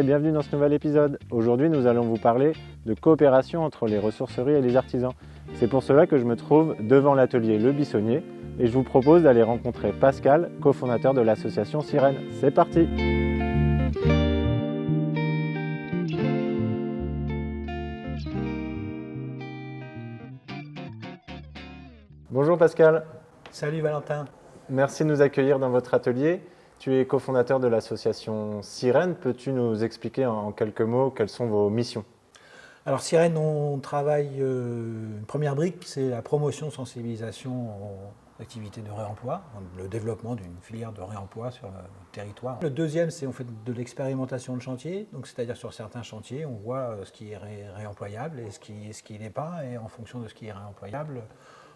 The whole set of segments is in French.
et bienvenue dans ce nouvel épisode. Aujourd'hui, nous allons vous parler de coopération entre les ressourceries et les artisans. C'est pour cela que je me trouve devant l'atelier Le Buissonnier et je vous propose d'aller rencontrer Pascal, cofondateur de l'association Sirène. C'est parti! Bonjour Pascal. Salut Valentin. Merci de nous accueillir dans votre atelier. Tu es cofondateur de l'association Sirène. Peux-tu nous expliquer en quelques mots quelles sont vos missions? Alors Sirène, on travaille, une première brique, c'est la promotion, sensibilisation aux activités de réemploi, le développement d'une filière de réemploi sur le territoire. Le deuxième, c'est on fait de l'expérimentation de chantier, donc c'est-à-dire sur certains chantiers, on voit ce qui est réemployable et ce qui n'est pas, et en fonction de ce qui est réemployable,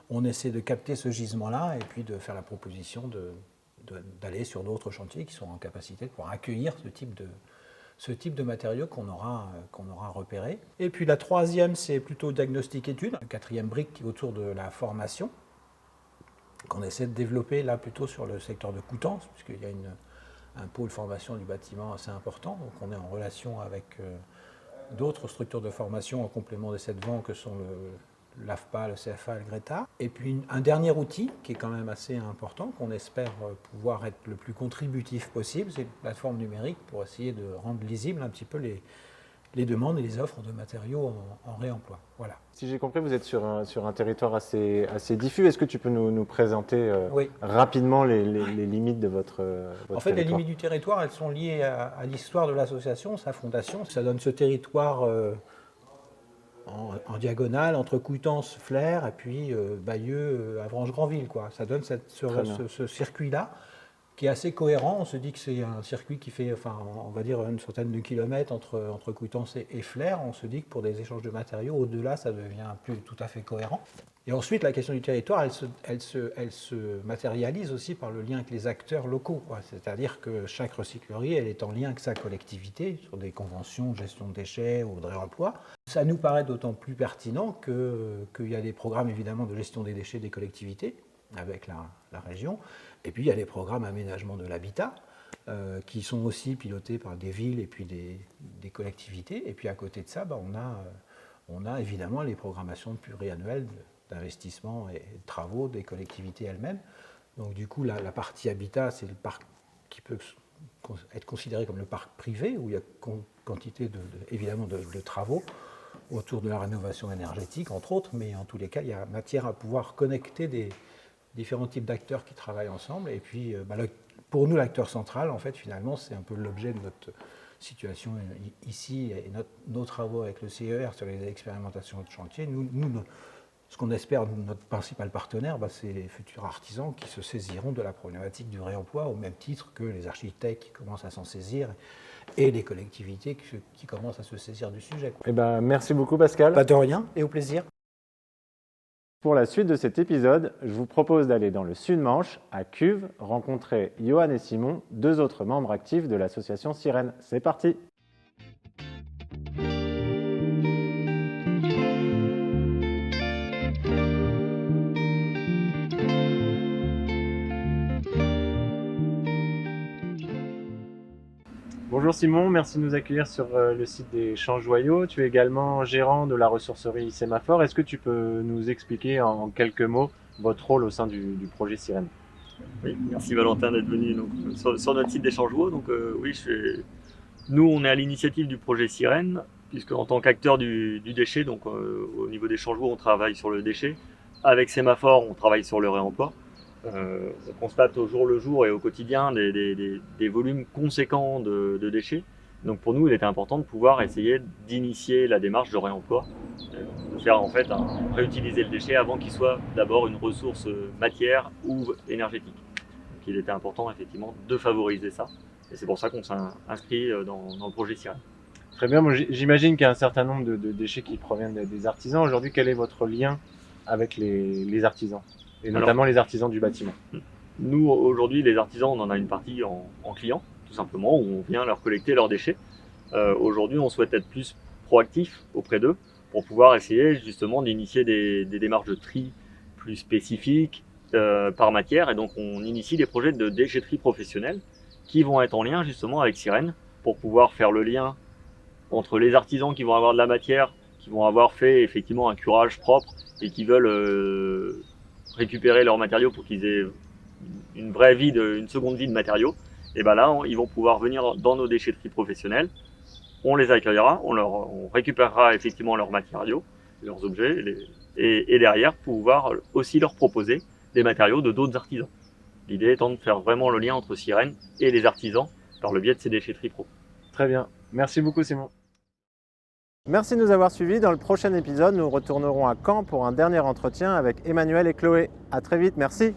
on essaie de capter ce gisement-là et puis de faire la proposition d'aller sur d'autres chantiers qui sont en capacité de pouvoir accueillir ce type de matériaux qu'on aura repéré. Et puis la troisième, c'est plutôt diagnostic-étude. La quatrième brique autour de la formation, qu'on essaie de développer là plutôt sur le secteur de Coutances, puisqu'il y a un pôle formation du bâtiment assez important. Donc on est en relation avec d'autres structures de formation en complément des 7 vents que sont l'AFPA, le CFA, le GRETA. Et puis un dernier outil qui est quand même assez important, qu'on espère pouvoir être le plus contributif possible, c'est une plateforme numérique pour essayer de rendre lisible un petit peu les demandes et les offres de matériaux en réemploi. Voilà. Si j'ai compris, vous êtes sur un territoire assez diffus. Est-ce que tu peux nous présenter Oui. rapidement les limites de votre En fait, territoire? les limites du territoire, elles sont liées à l'histoire de l'association, sa fondation. Ça donne ce territoire en diagonale entre Coutances, Flers et puis Bayeux, Avranches-Granville, quoi. Ça donne ce circuit-là qui est assez cohérent. On se dit que c'est un circuit qui fait, enfin, on va dire une centaine de kilomètres entre Coutances et Flers. On se dit que pour des échanges de matériaux, au-delà, ça devient plus tout à fait cohérent. Et ensuite, la question du territoire, elle se matérialise aussi par le lien avec les acteurs locaux, quoi. C'est-à-dire que chaque recyclerie, elle est en lien avec sa collectivité, sur des conventions de gestion de déchets ou de réemploi. Ça nous paraît d'autant plus pertinent qu'il y a des programmes évidemment de gestion des déchets des collectivités, avec la région, et puis il y a des programmes d'aménagement de l'habitat, qui sont aussi pilotés par des villes et puis des collectivités. Et puis à côté de ça, on a évidemment les programmations pluriannuelles d'investissement et de travaux des collectivités elles-mêmes. Donc du coup, la partie habitat, c'est le parc qui peut être considéré comme le parc privé, où il y a quantité évidemment de travaux autour de la rénovation énergétique, entre autres, mais en tous les cas, il y a matière à pouvoir connecter des différents types d'acteurs qui travaillent ensemble. Et puis, pour nous, l'acteur central, en fait, finalement, c'est un peu l'objet de notre situation ici et nos travaux avec le CER sur les expérimentations de chantier. Ce qu'on espère, notre principal partenaire, c'est les futurs artisans qui se saisiront de la problématique du réemploi au même titre que les architectes qui commencent à s'en saisir et les collectivités qui commencent à se saisir du sujet. Eh ben, merci beaucoup Pascal. Pas de rien et au plaisir. Pour la suite de cet épisode, je vous propose d'aller dans le Sud-Manche, à Cuves, rencontrer Johan et Simon, deux autres membres actifs de l'association Sirène. C'est parti! Bonjour Simon, merci de nous accueillir sur le site des Champs Joyaux. Tu es également gérant de la ressourcerie Sémaphore. Est-ce que tu peux nous expliquer en quelques mots votre rôle au sein du projet Sirène? Oui, merci Valentin d'être venu sur notre site des Champs Joyaux. Donc oui, nous on est à l'initiative du projet Sirène, puisque en tant qu'acteur du déchet, donc au niveau des Champs Joyaux, on travaille sur le déchet. Avec Sémaphore, on travaille sur le réemploi. On constate au jour le jour et au quotidien des volumes conséquents de déchets. Donc pour nous, il était important de pouvoir essayer d'initier la démarche de réemploi, de faire en fait réutiliser le déchet avant qu'il soit d'abord une ressource matière ou énergétique. Donc il était important effectivement de favoriser ça. Et c'est pour ça qu'on s'est inscrit dans le projet Sirène. Très bien, moi, j'imagine qu'il y a un certain nombre de déchets qui proviennent des artisans. Aujourd'hui, quel est votre lien avec les artisans? Et notamment les artisans du bâtiment. Nous, aujourd'hui, les artisans, on en a une partie en client, tout simplement, où on vient leur collecter leurs déchets. Aujourd'hui, on souhaite être plus proactif auprès d'eux pour pouvoir essayer justement d'initier des démarches de tri plus spécifiques par matière. Et donc, on initie des projets de déchetterie professionnelle qui vont être en lien justement avec Sirène pour pouvoir faire le lien entre les artisans qui vont avoir de la matière, qui vont avoir fait effectivement un curage propre et qui veulent récupérer leurs matériaux pour qu'ils aient une vraie vie, une seconde vie de matériaux. Et ben là, ils vont pouvoir venir dans nos déchetteries professionnelles. On les accueillera, on récupérera effectivement leurs matériaux, leurs objets, et derrière pouvoir aussi leur proposer des matériaux de d'autres artisans. L'idée étant de faire vraiment le lien entre Sirène et les artisans par le biais de ces déchetteries pro. Très bien. Merci beaucoup Simon. Merci de nous avoir suivis. Dans le prochain épisode, nous retournerons à Caen pour un dernier entretien avec Emmanuel et Chloé. À très vite, merci.